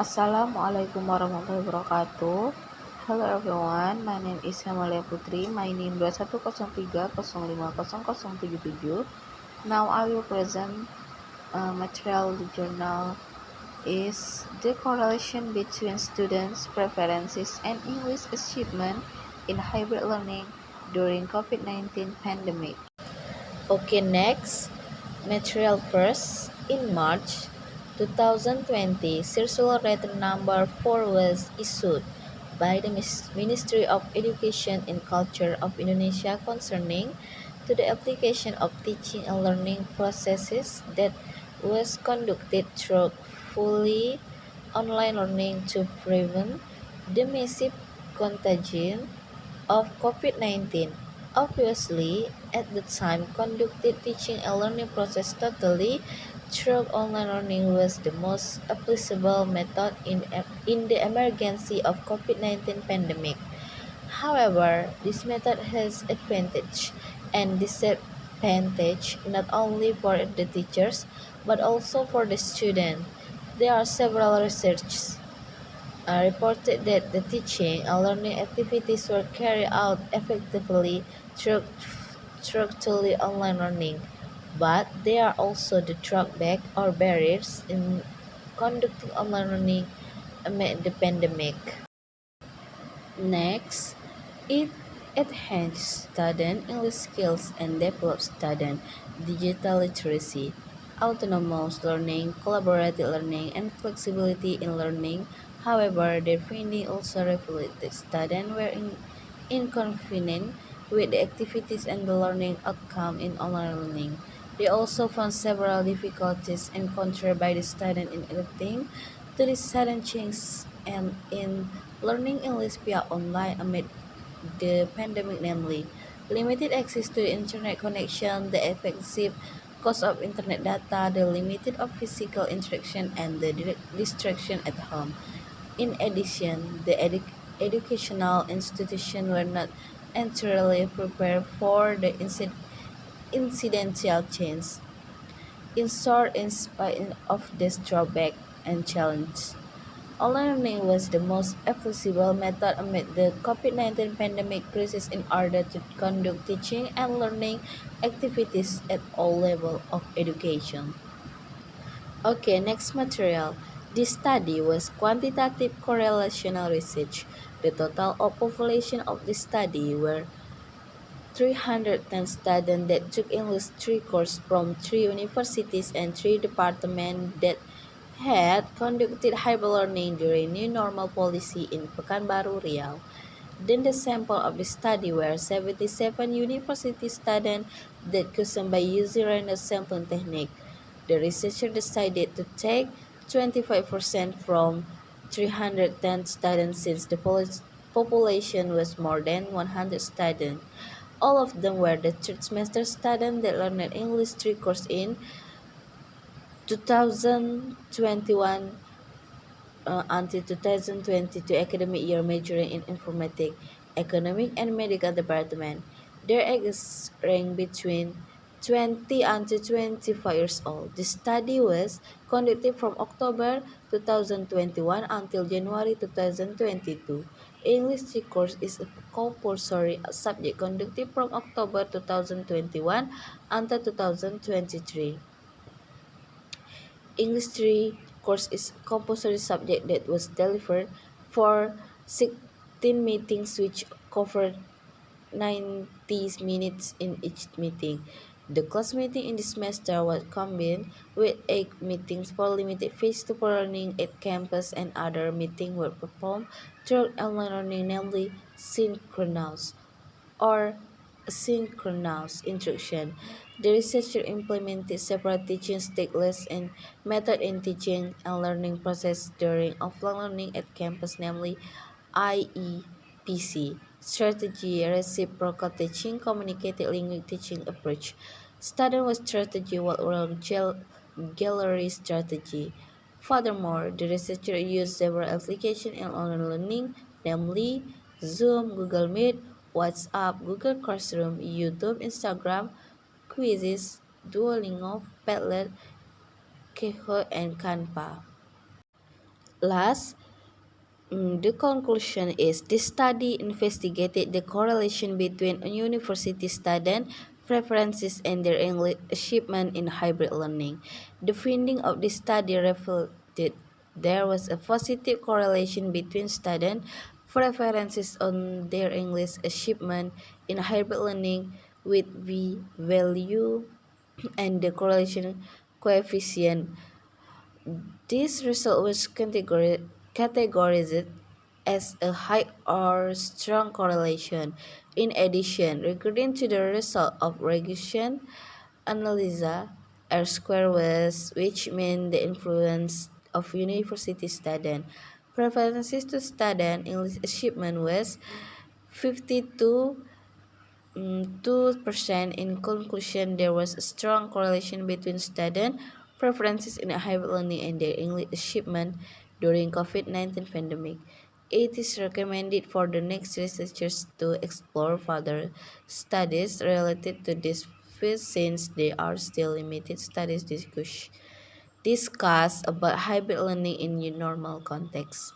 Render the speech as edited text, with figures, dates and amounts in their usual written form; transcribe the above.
Assalamualaikum warahmatullahi wabarakatuh. Hello everyone, my name is Helmalia Putri. My name 2103050077. Now I will present material the journal is the correlation between students' preferences and English achievement in hybrid learning during COVID-19 pandemic. Okay, next. Material first. In March 2020, Circular Letter Number 4 was issued by the Ministry of Education and Culture of Indonesia concerning to the application of teaching and learning processes that was conducted through fully online learning to prevent the massive contagion of COVID-19. Obviously, at the time, conducted teaching and learning process totally through online learning was the most applicable method in the emergency of COVID-19 pandemic. However, this method has advantage and disadvantage not only for the teachers but also for the student. There are several researches reported that the teaching and learning activities were carried out effectively through totally online learning, but there are also the drawbacks or barriers in conducting online learning amid the pandemic. Next, it enhances student English skills and develops student digital literacy, autonomous learning, collaborative learning, and flexibility in learning. However, their findings also revealed that students were inconvenient with the activities and the learning outcome in online learning. They also found several difficulties encountered by the student in adapting to this sudden change and in learning English via online amid the pandemic, namely limited access to the internet connection, the excessive cost of internet data, the limited of physical interaction, and the distraction at home. In addition, the educational institutions were not entirely prepared for the incidental change. In short, in spite of this drawback and challenge, online learning was the most accessible method amid the COVID-19 pandemic crisis in order to conduct teaching and learning activities at all levels of education. Okay, next material. This study was quantitative correlational research. The total of population of the study were 310 students that took English 3 courses from 3 universities and 3 departments that had conducted hybrid learning during new normal policy in Pekanbaru, Riau. Then the sample of the study were 77 university students that chosen by using random sampling technique. The researcher decided to take 25% from 310 students since the population was more than 100 students. All of them were the third semester students that learned English 3 courses in 2021 until 2022 academic year, majoring in informatics, economic and medical department. Their ages range between 20 until 25 years old. The study was conducted from October 2021 until January 2022. English course is a compulsory subject conducted from October 2021 until 2023. English 3 course is compulsory subject that was delivered for 16 meetings which covered 90 minutes in each meeting. The class meeting in this semester was combined with 8 meetings for limited face-to-face learning at campus, and other meetings were performed through online learning, namely synchronous or asynchronous instruction. The researcher implemented several teaching styles and methods in teaching and learning process during offline learning at campus, namely IEPC, strategy, reciprocal teaching, communicated linguistic teaching approach, student strategy, while around gallery strategy. Furthermore, the researcher used several applications in online learning, namely Zoom, Google Meet, WhatsApp, Google Classroom, YouTube, Instagram, Quizzes, Duolingo, Padlet, Kahoot, and Canva. Last, the conclusion is this study investigated the correlation between university student preferences and their English achievement in hybrid learning. The finding of this study revealed that there was a positive correlation between student preferences on their English achievement in hybrid learning with V value and the correlation coefficient. This result was categorized as a high or strong correlation. In addition, according to the result of regression analysis, R square was which mean the influence of university student. Preferences to student English achievement was 52 2%. In conclusion, there was a strong correlation between student preferences in higher learning and their English achievement during COVID-19 pandemic. It is recommended for the next researchers to explore further studies related to this field since there are still limited studies discuss about hybrid learning in new normal context.